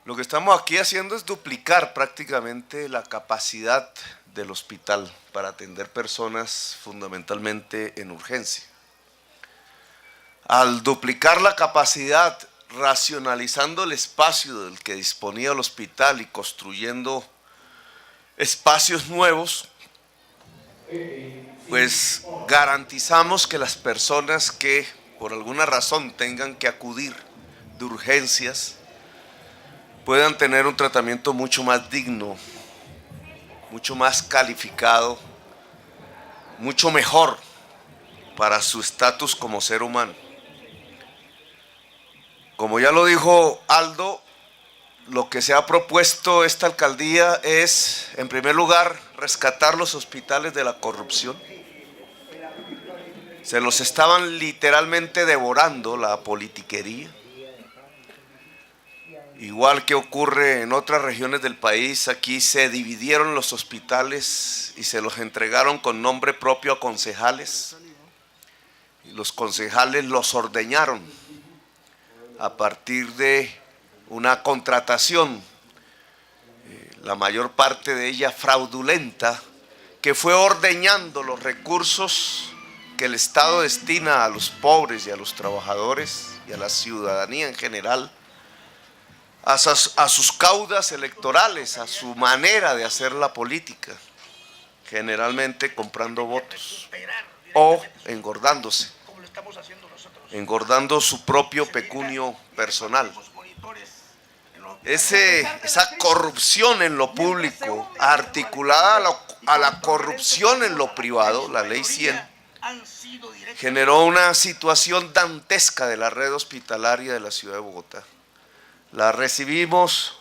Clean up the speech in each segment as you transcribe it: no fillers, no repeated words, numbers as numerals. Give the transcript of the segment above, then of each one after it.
Lo que estamos aquí haciendo es duplicar prácticamente la capacidad del hospital para atender personas fundamentalmente en urgencia. Al duplicar la capacidad, racionalizando el espacio del que disponía el hospital y construyendo espacios nuevos, pues garantizamos que las personas que por alguna razón tengan que acudir de urgencias puedan tener un tratamiento mucho más digno, mucho más calificado, mucho mejor para su estatus como ser humano. Como ya lo dijo Aldo, lo que se ha propuesto esta alcaldía es, en primer lugar, rescatar los hospitales de la corrupción. Se los estaban literalmente devorando la politiquería. Igual que ocurre en otras regiones del país, aquí se dividieron los hospitales y se los entregaron con nombre propio a concejales. Y los concejales los ordeñaron a partir de una contratación, la mayor parte de ella fraudulenta, que fue ordeñando los recursos que el Estado destina a los pobres y a los trabajadores y a la ciudadanía en general, a sus caudas electorales, a su manera de hacer la política, generalmente comprando votos o engordándose, engordando su propio pecunio personal. Esa corrupción en lo público, articulada a la corrupción en lo privado, la ley 100, generó una situación dantesca de la red hospitalaria de la ciudad de Bogotá. La recibimos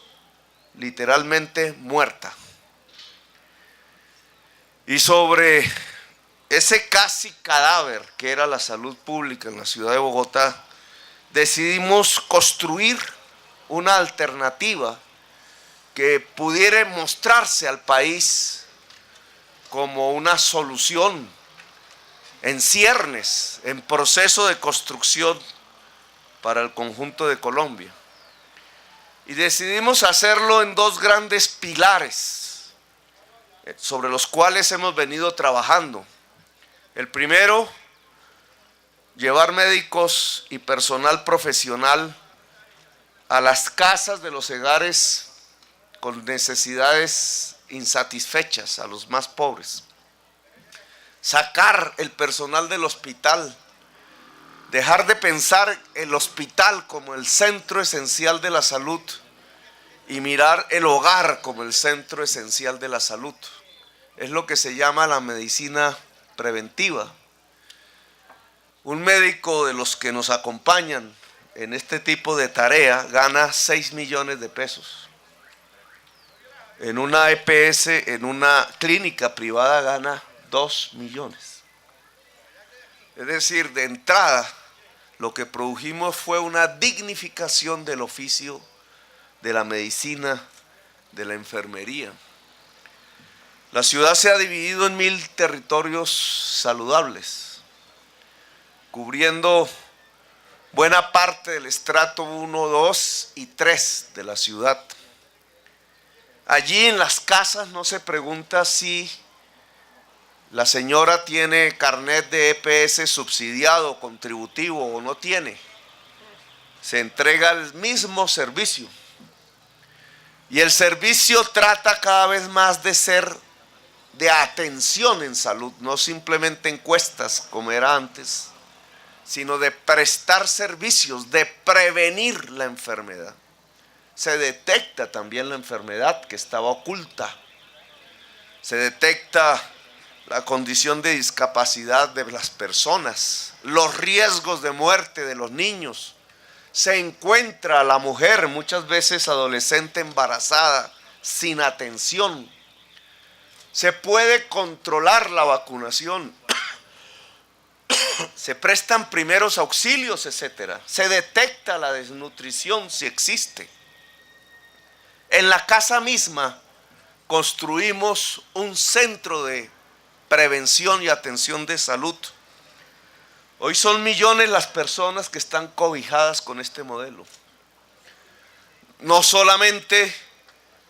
literalmente muerta. Y sobre ese casi cadáver que era la salud pública en la ciudad de Bogotá, decidimos construir una alternativa que pudiera mostrarse al país como una solución en ciernes, en proceso de construcción para el conjunto de Colombia. Y decidimos hacerlo en dos grandes pilares sobre los cuales hemos venido trabajando. El primero, llevar médicos y personal profesional a las casas de los hogares con necesidades insatisfechas, a los más pobres. Sacar el personal del hospital, dejar de pensar el hospital como el centro esencial de la salud y mirar el hogar como el centro esencial de la salud. Es lo que se llama la medicina preventiva. Un médico de los que nos acompañan en este tipo de tarea gana 6 millones de pesos. En una EPS, en una clínica privada, gana 2 millones. Es decir, de entrada, lo que produjimos fue una dignificación del oficio de la medicina, de la enfermería. La ciudad se ha dividido en 1000 territorios saludables, cubriendo buena parte del estrato 1, 2 y 3 de la ciudad. Allí en las casas no se pregunta si la señora tiene carnet de EPS subsidiado, contributivo o no tiene. Se entrega el mismo servicio. Y el servicio trata cada vez más de ser de atención en salud, no simplemente encuestas como era antes, sino de prestar servicios, de prevenir la enfermedad. Se detecta también la enfermedad que estaba oculta. Se detecta la condición de discapacidad de las personas, los riesgos de muerte de los niños. Se encuentra a la mujer, muchas veces adolescente embarazada, sin atención. Se puede controlar la vacunación. Se prestan primeros auxilios, etcétera. Se detecta la desnutrición si existe. En la casa misma construimos un centro de prevención y atención de salud. Hoy son millones las personas que están cobijadas con este modelo. no solamente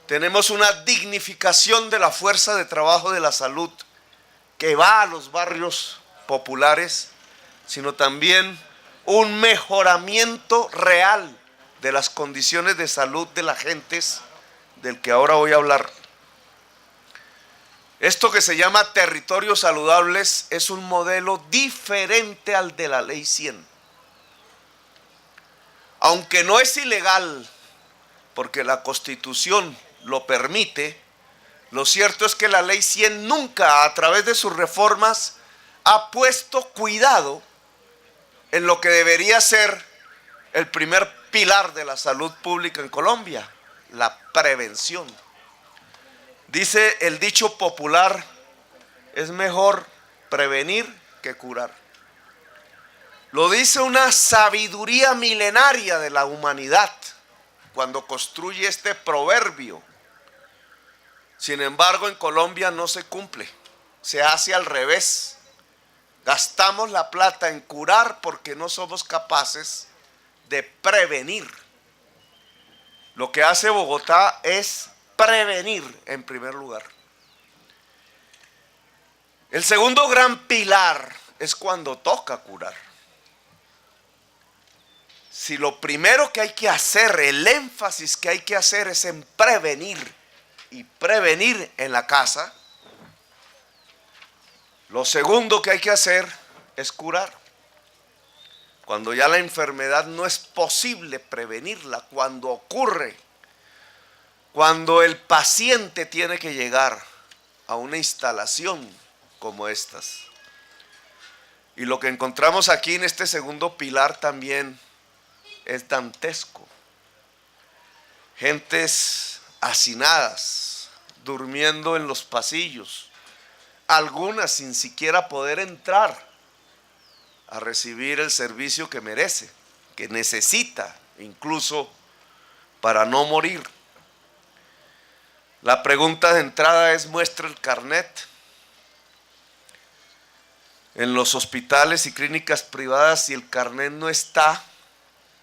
tenemos una dignificación de la fuerza de trabajo de la salud que va a los barrios populares, sino también un mejoramiento real de las condiciones de salud de las gentes, del que ahora voy a hablar. Esto que se llama territorios saludables es un modelo diferente al de la Ley 100. Aunque no es ilegal, porque la Constitución lo permite, lo cierto es que la Ley 100 nunca, a través de sus reformas, ha puesto cuidado en lo que debería ser el primer pilar de la salud pública en Colombia, la prevención. Dice el dicho popular, es mejor prevenir que curar. Lo dice una sabiduría milenaria de la humanidad cuando construye este proverbio. Sin embargo, en Colombia no se cumple, se hace al revés. Gastamos la plata en curar porque no somos capaces de prevenir. Lo que hace Bogotá es prevenir en primer lugar. El segundo gran pilar es cuando toca curar. Si lo primero que hay que hacer, el énfasis que hay que hacer es en prevenir y prevenir en la casa, lo segundo que hay que hacer es curar. Cuando ya la enfermedad no es posible prevenirla, cuando ocurre, cuando el paciente tiene que llegar a una instalación como estas. Y lo que encontramos aquí en este segundo pilar también es dantesco. Gentes hacinadas, durmiendo en los pasillos, algunas sin siquiera poder entrar a recibir el servicio que merece, que necesita, incluso para no morir. La pregunta de entrada es: ¿muestra el carnet? En los hospitales y clínicas privadas, si el carnet no está,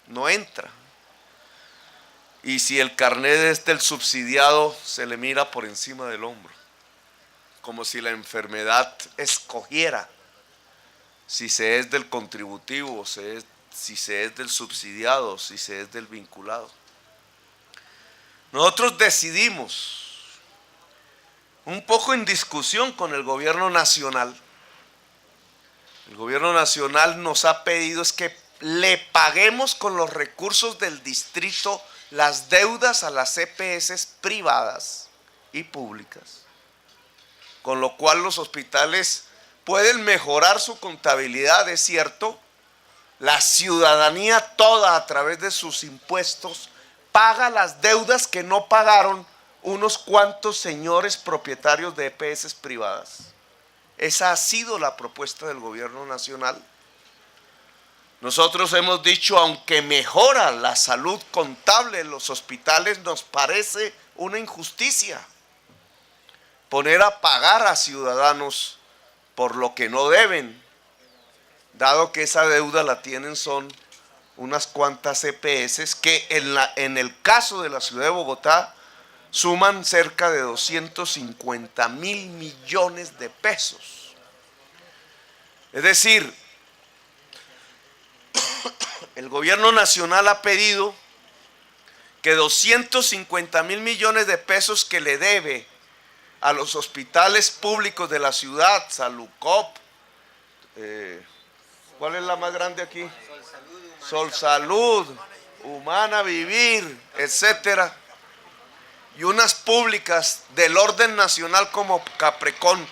no entra. Y si el carnet es del subsidiado, se le mira por encima del hombro, como si la enfermedad escogiera si se es del contributivo, si se es del subsidiado, si se es del vinculado. Nosotros decidimos, un poco en discusión con el gobierno nacional, el gobierno nacional nos ha pedido es que le paguemos con los recursos del distrito las deudas a las EPS privadas y públicas, con lo cual los hospitales pueden mejorar su contabilidad, es cierto. La ciudadanía toda, a través de sus impuestos, paga las deudas que no pagaron unos cuantos señores propietarios de EPS privadas. Esa ha sido la propuesta del gobierno nacional. Nosotros hemos dicho, aunque mejora la salud contable en los hospitales, nos parece una injusticia poner a pagar a ciudadanos por lo que no deben, dado que esa deuda la tienen son unas cuantas EPS que en el caso de la ciudad de Bogotá suman cerca de 250.000 millones de pesos. Es decir, el gobierno nacional ha pedido que 250.000 millones de pesos que le debe a los hospitales públicos de la ciudad, Salucop, ¿cuál es la más grande aquí? Sol Salud, Humana Vivir, etcétera, y unas públicas del orden nacional como Caprecón,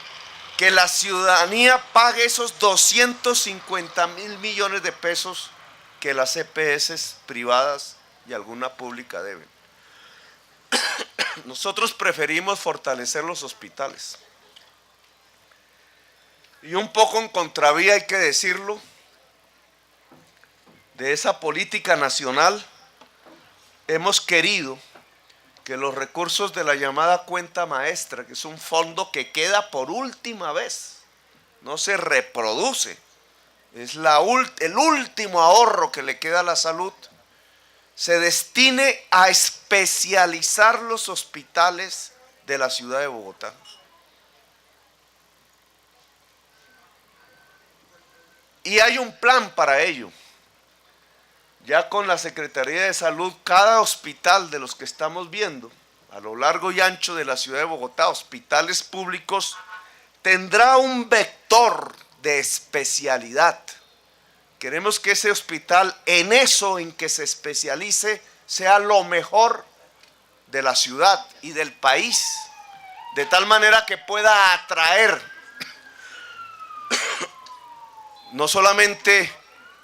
que la ciudadanía pague esos 250.000 millones de pesos que las EPS privadas y alguna pública deben. Nosotros preferimos fortalecer los hospitales. Y un poco en contravía, hay que decirlo, de esa política nacional, hemos querido que los recursos de la llamada cuenta maestra, que es un fondo que queda por última vez, no se reproduce, es el último ahorro que le queda a la salud, se destine a especializar los hospitales de la ciudad de Bogotá. Y hay un plan para ello. Ya con la Secretaría de Salud, cada hospital de los que estamos viendo a lo largo y ancho de la ciudad de Bogotá, hospitales públicos, tendrá un vector de especialidad. Queremos que ese hospital, en eso en que se especialice, sea lo mejor de la ciudad y del país, de tal manera que pueda atraer no solamente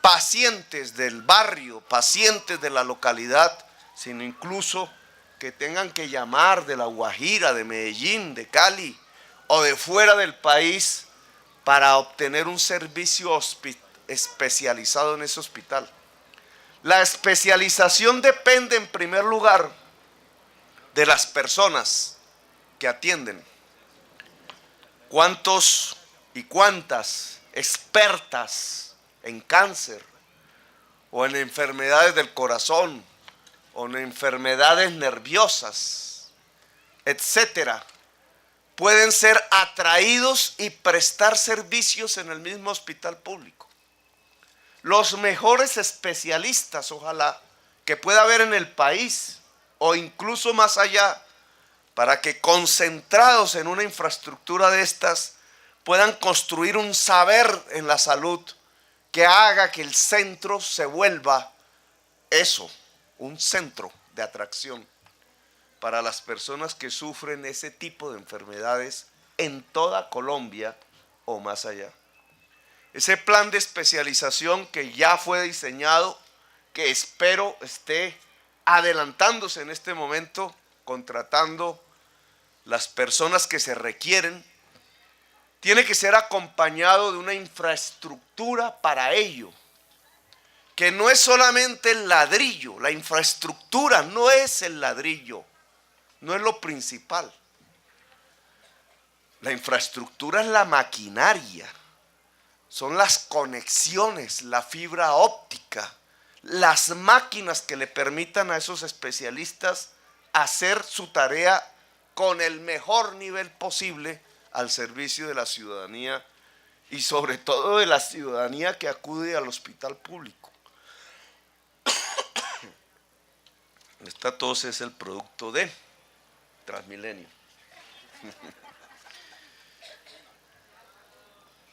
pacientes del barrio, pacientes de la localidad, sino incluso que tengan que llamar de La Guajira, de Medellín, de Cali o de fuera del país para obtener un servicio especializado en ese hospital. La especialización depende en primer lugar de las personas que atienden. ¿Cuántos y cuántas expertas en cáncer o en enfermedades del corazón o en enfermedades nerviosas, etcétera, pueden ser atraídos y prestar servicios en el mismo hospital público? Los mejores especialistas, ojalá, que pueda haber en el país o incluso más allá, para que concentrados en una infraestructura de estas puedan construir un saber en la salud que haga que el centro se vuelva eso, un centro de atracción para las personas que sufren ese tipo de enfermedades en toda Colombia o más allá. Ese plan de especialización que ya fue diseñado, que espero esté adelantándose en este momento, contratando las personas que se requieren, tiene que ser acompañado de una infraestructura para ello, que no es solamente el ladrillo. La infraestructura no es el ladrillo, no es lo principal. La infraestructura es la maquinaria, son las conexiones, la fibra óptica, las máquinas que le permitan a esos especialistas hacer su tarea con el mejor nivel posible al servicio de la ciudadanía y sobre todo de la ciudadanía que acude al hospital público. Esta tos es el producto de Transmilenio.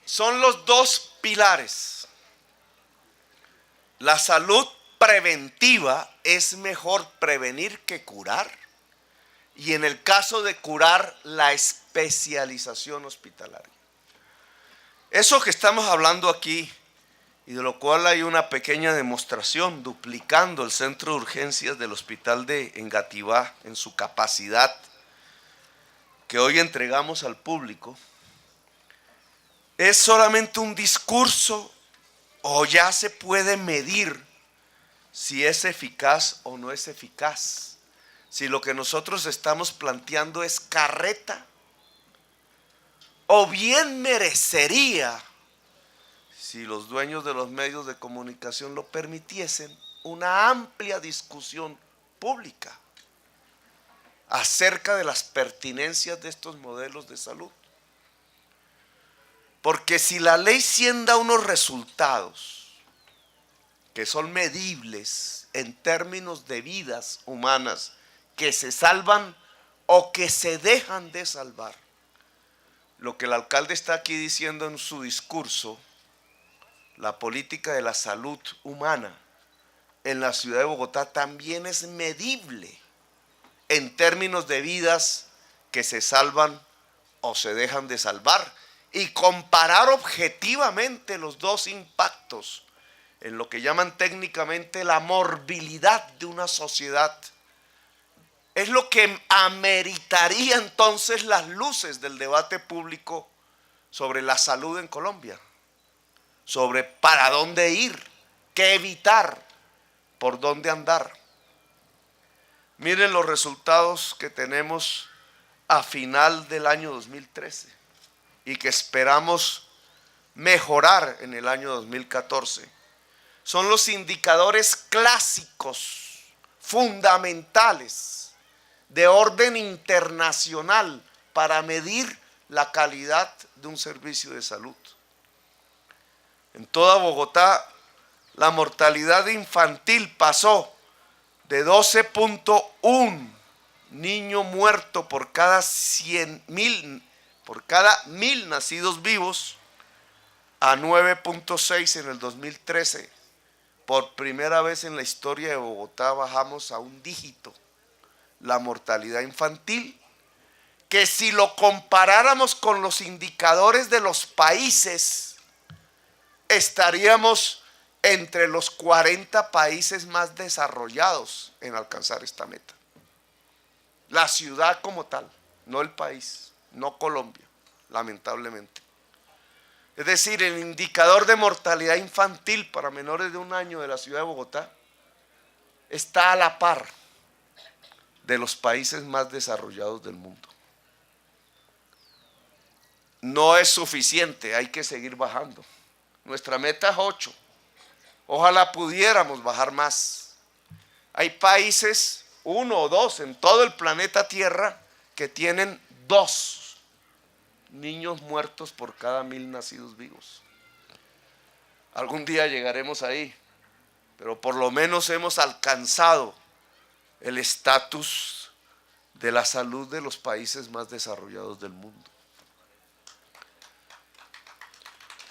Son los dos pilares. La salud preventiva es mejor prevenir que curar. Y en el caso de curar, la especialización hospitalaria. Eso que estamos hablando aquí, y de lo cual hay una pequeña demostración, duplicando el centro de urgencias del hospital de Engativá en su capacidad, que hoy entregamos al público, ¿es solamente un discurso o ya se puede medir si es eficaz o no es eficaz? Si lo que nosotros estamos planteando es carreta, o bien merecería, si los dueños de los medios de comunicación lo permitiesen, una amplia discusión pública acerca de las pertinencias de estos modelos de salud. Porque si la ley 100 da unos resultados que son medibles en términos de vidas humanas que se salvan o que se dejan de salvar, lo que el alcalde está aquí diciendo en su discurso, la política de la salud humana en la ciudad de Bogotá también es medible en términos de vidas que se salvan o se dejan de salvar, y comparar objetivamente los dos impactos en lo que llaman técnicamente la morbilidad de una sociedad es lo que ameritaría entonces las luces del debate público sobre la salud en Colombia, sobre para dónde ir, qué evitar, por dónde andar. Miren los resultados que tenemos a final del año 2013 y que esperamos mejorar en el año 2014. Son los indicadores clásicos fundamentales de orden internacional para medir la calidad de un servicio de salud. En toda Bogotá, la mortalidad infantil pasó de 12.1 niño muerto por cada 1.000 nacidos vivos a 9.6 en el 2013. Por primera vez en la historia de Bogotá bajamos a un dígito la mortalidad infantil, que si lo comparáramos con los indicadores de los países, estaríamos entre los 40 países más desarrollados en alcanzar esta meta. La ciudad como tal, no el país, no Colombia, lamentablemente. Es decir, el indicador de mortalidad infantil para menores de 1 año de la ciudad de Bogotá está a la par de los países más desarrollados del mundo. No es suficiente, hay que seguir bajando. Nuestra meta es 8. Ojalá pudiéramos bajar más. Hay países, 1 o 2 en todo el planeta Tierra, que tienen 2 niños muertos por cada 1.000 nacidos vivos. Algún día llegaremos ahí, pero por lo menos hemos alcanzado el estatus de la salud de los países más desarrollados del mundo.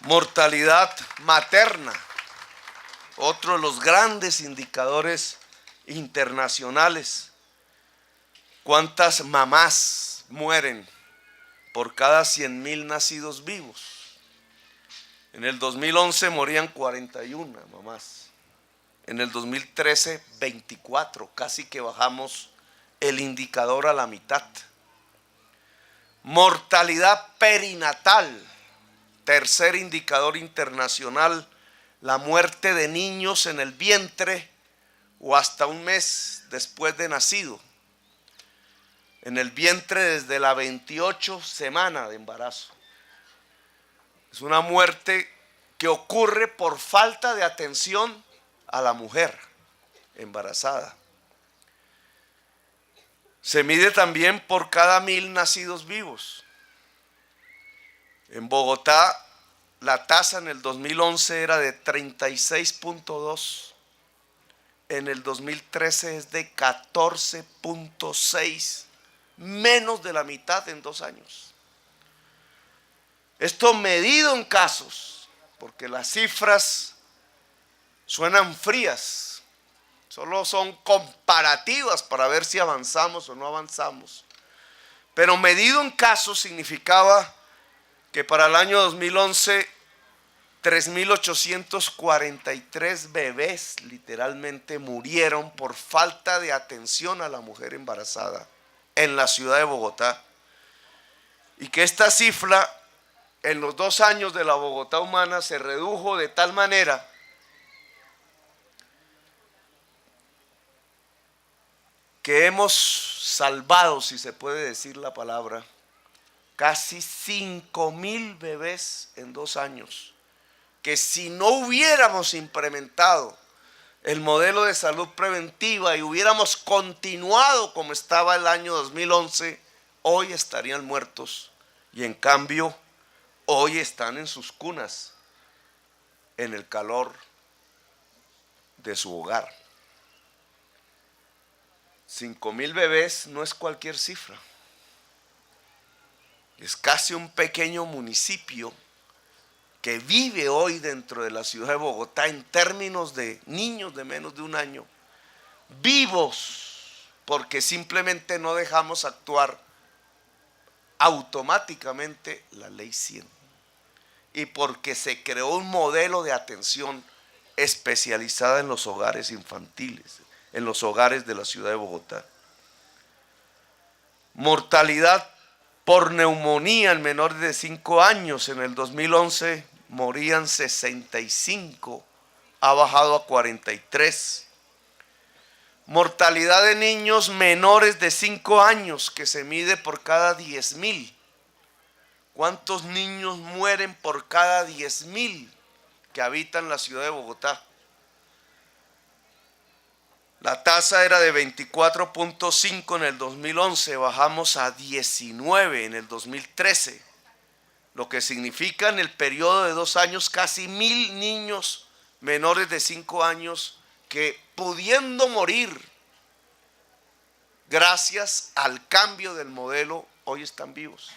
Mortalidad materna, otro de los grandes indicadores internacionales. ¿Cuántas mamás mueren por cada 100.000 nacidos vivos? En el 2011 morían 41 mamás. En el 2013, 24, casi que bajamos el indicador a la mitad. Mortalidad perinatal, tercer indicador internacional, la muerte de niños en el vientre o hasta un mes después de nacido. En el vientre desde la 28 semana de embarazo. Es una muerte que ocurre por falta de atención a la mujer embarazada. Se mide también por cada 1.000 nacidos vivos. En Bogotá, la tasa en el 2011 era de 36.2. En el 2013 es de 14.6. Menos de la mitad en 2 años. Esto medido en casos, porque las cifras suenan frías, solo son comparativas para ver si avanzamos o no avanzamos. Pero medido en casos significaba que para el año 2011, 3.843 bebés literalmente murieron por falta de atención a la mujer embarazada en la ciudad de Bogotá. Y que esta cifra en los 2 años de la Bogotá humana se redujo de tal manera que hemos salvado, si se puede decir la palabra, casi 5.000 bebés en 2 años, que si no hubiéramos implementado el modelo de salud preventiva y hubiéramos continuado como estaba el año 2011, hoy estarían muertos y en cambio hoy están en sus cunas, en el calor de su hogar. 5.000 bebés no es cualquier cifra. Es casi un pequeño municipio que vive hoy dentro de la ciudad de Bogotá en términos de niños de menos de 1 año, vivos, porque simplemente no dejamos actuar automáticamente la ley 100 y porque se creó un modelo de atención especializada en los hogares infantiles, en los hogares de la ciudad de Bogotá. Mortalidad por neumonía en menores de 5 años. En el 2011 morían 65, ha bajado a 43. Mortalidad de niños menores de 5 años que se mide por cada 10.000. ¿Cuántos niños mueren por cada 10.000 que habitan la ciudad de Bogotá? La tasa era de 24.5 en el 2011, bajamos a 19 en el 2013, lo que significa en el periodo de 2 años casi 1,000 niños menores de 5 años que, pudiendo morir gracias al cambio del modelo, hoy están vivos.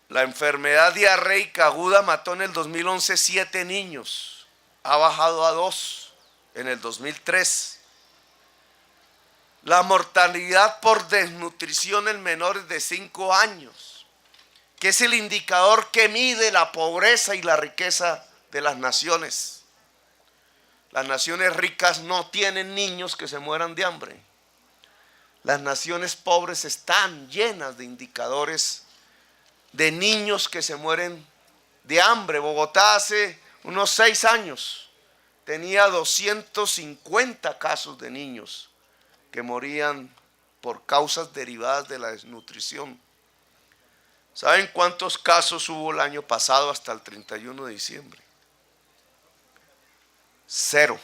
La enfermedad diarreica aguda mató en el 2011 7 niños, ha bajado a 2 en el 2003. La mortalidad por desnutrición en menores de 5 años, que es el indicador que mide la pobreza y la riqueza de las naciones. Las naciones ricas no tienen niños que se mueran de hambre. Las naciones pobres están llenas de indicadores de niños que se mueren de hambre. Bogotá hace unos 6 años tenía 250 casos de niños que morían por causas derivadas de la desnutrición. ¿Saben cuántos casos hubo el año pasado hasta el 31 de diciembre? 0.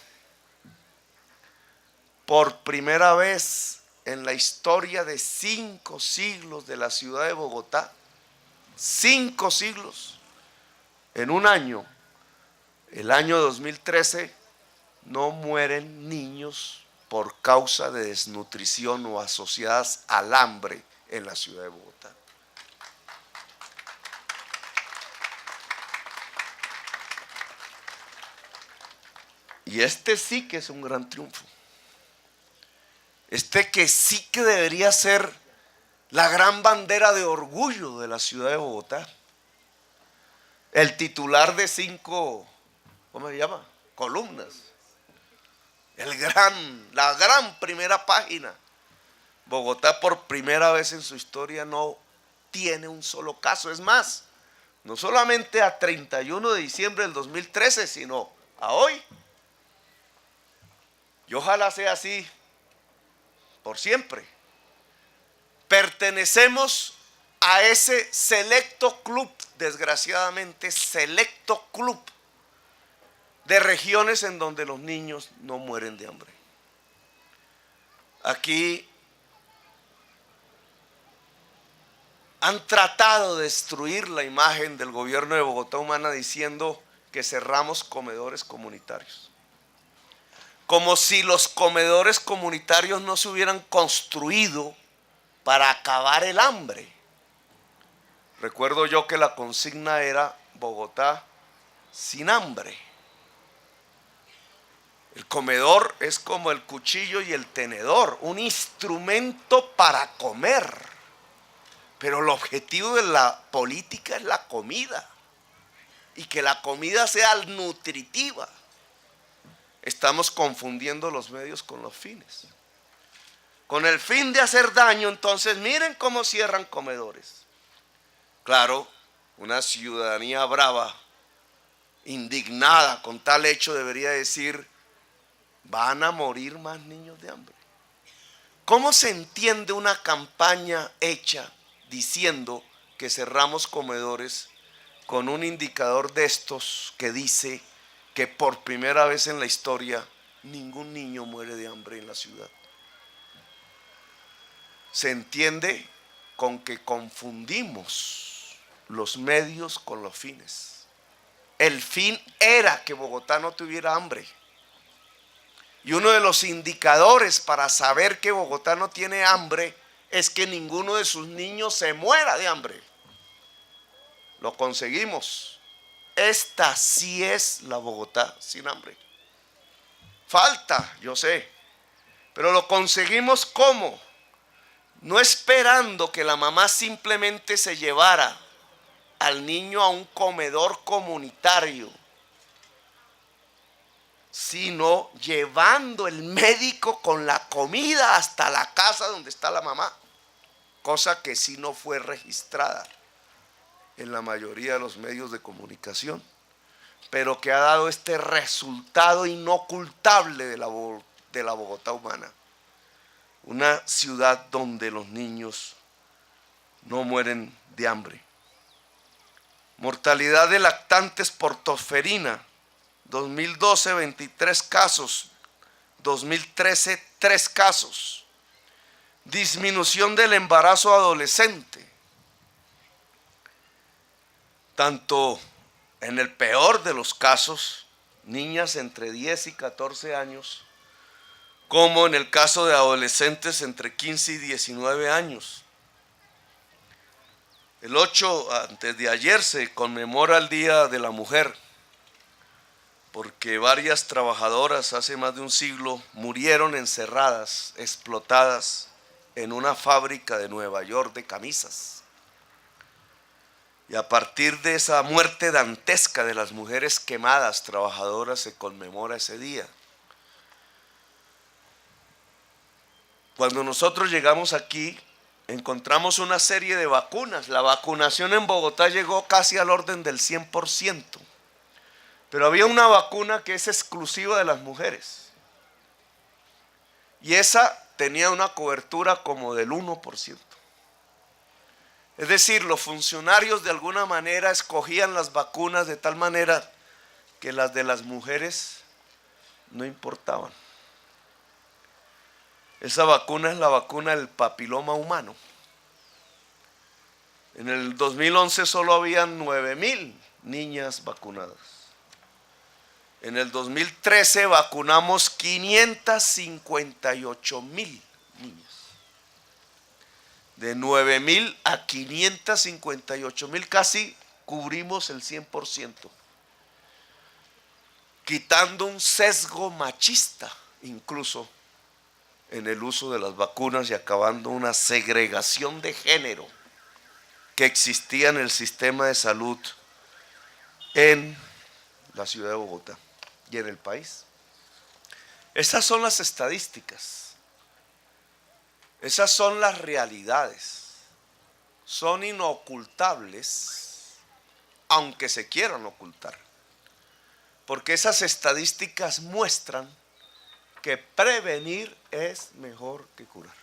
Por primera vez en la historia de 5 siglos de la ciudad de Bogotá, 5 siglos, en un año, el año 2013, no mueren niños por causa de desnutrición o asociadas al hambre en la ciudad de Bogotá. Y este sí que es un gran triunfo. Este que sí que debería ser la gran bandera de orgullo de la ciudad de Bogotá. El titular de 5, ¿cómo se llama? Columnas. La gran primera página. Bogotá por primera vez en su historia no tiene un solo caso. Es más, no solamente a 31 de diciembre del 2013, sino a hoy. Y ojalá sea así por siempre. Pertenecemos a ese selecto club, desgraciadamente selecto club, de regiones en donde los niños no mueren de hambre. Aquí han tratado de destruir la imagen del gobierno de Bogotá Humana diciendo que cerramos comedores comunitarios. Como si los comedores comunitarios no se hubieran construido para acabar el hambre. Recuerdo yo que la consigna era Bogotá sin hambre. El comedor es como el cuchillo y el tenedor, un instrumento para comer. Pero el objetivo de la política es la comida. Y que la comida sea nutritiva. Estamos confundiendo los medios con los fines. Con el fin de hacer daño, entonces miren cómo cierran comedores. Claro, una ciudadanía brava, indignada con tal hecho, debería decir: van a morir más niños de hambre. ¿Cómo se entiende una campaña hecha diciendo que cerramos comedores con un indicador de estos que dice que por primera vez en la historia ningún niño muere de hambre en la ciudad? Se entiende con que confundimos los medios con los fines. El fin era que Bogotá no tuviera hambre. Y uno de los indicadores para saber que Bogotá no tiene hambre es que ninguno de sus niños se muera de hambre. Lo conseguimos. Esta sí es la Bogotá sin hambre. Falta, yo sé, pero lo conseguimos ¿cómo? No esperando que la mamá simplemente se llevara al niño a un comedor comunitario, sino llevando el médico con la comida hasta la casa donde está la mamá, cosa que sí no fue registrada en la mayoría de los medios de comunicación, pero que ha dado este resultado inocultable de la Bogotá humana. Una ciudad donde los niños no mueren de hambre. Mortalidad de lactantes por tosferina 2012, 23 casos. 2013, 3 casos. Disminución del embarazo adolescente. Tanto en el peor de los casos, niñas entre 10 y 14 años, como en el caso de adolescentes entre 15 y 19 años. El 8, antes de ayer, se conmemora el Día de la Mujer, porque varias trabajadoras hace más de un siglo murieron encerradas, explotadas en una fábrica de Nueva York de camisas. Y a partir de esa muerte dantesca de las mujeres quemadas, trabajadoras, se conmemora ese día. Cuando nosotros llegamos aquí, encontramos una serie de vacunas. La vacunación en Bogotá llegó casi al orden del 100%. Pero había una vacuna que es exclusiva de las mujeres. Y esa tenía una cobertura como del 1%. Es decir, los funcionarios de alguna manera escogían las vacunas de tal manera que las de las mujeres no importaban. Esa vacuna es la vacuna del papiloma humano. En el 2011 solo habían 9,000 niñas vacunadas. En el 2013 vacunamos 558,000 niñas. De 9,000 a 558,000, casi cubrimos el 100%. Quitando un sesgo machista incluso en el uso de las vacunas y acabando una segregación de género que existía en el sistema de salud en la ciudad de Bogotá y en el país. Esas son las estadísticas. Esas son las realidades. Son inocultables, aunque se quieran ocultar. Porque esas estadísticas muestran que prevenir es mejor que curar.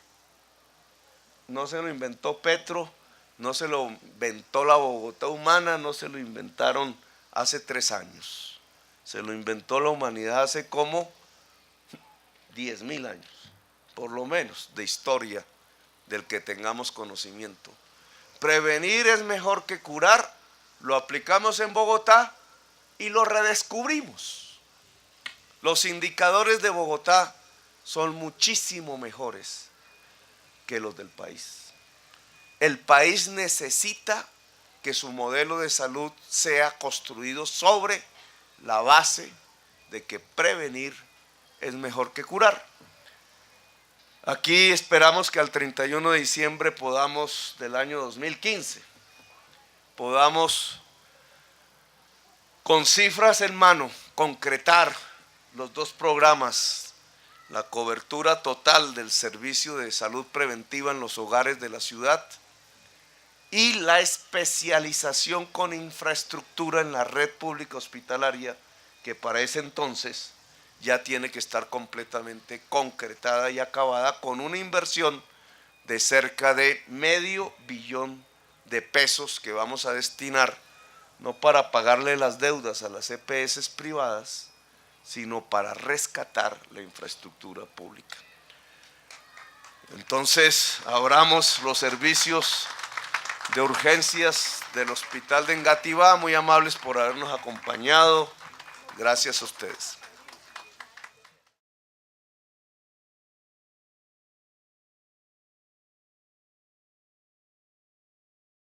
No se lo inventó Petro, no se lo inventó la Bogotá humana, no se lo inventaron hace 3 años. Se lo inventó la humanidad hace como 10,000 años, por lo menos, de historia del que tengamos conocimiento. Prevenir es mejor que curar, lo aplicamos en Bogotá y lo redescubrimos. Los indicadores de Bogotá son muchísimo mejores que los del país. El país necesita que su modelo de salud sea construido sobre la base de que prevenir es mejor que curar. Aquí esperamos que al 31 de diciembre del año 2015, podamos con cifras en mano concretar los 2 programas, la cobertura total del servicio de salud preventiva en los hogares de la ciudad y la especialización con infraestructura en la red pública hospitalaria, que para ese entonces ya tiene que estar completamente concretada y acabada, con una inversión de cerca de $500 millones de pesos que vamos a destinar no para pagarle las deudas a las EPS privadas, sino para rescatar la infraestructura pública. Entonces, abramos los servicios de urgencias del Hospital de Engativá. Muy amables por habernos acompañado. Gracias a ustedes.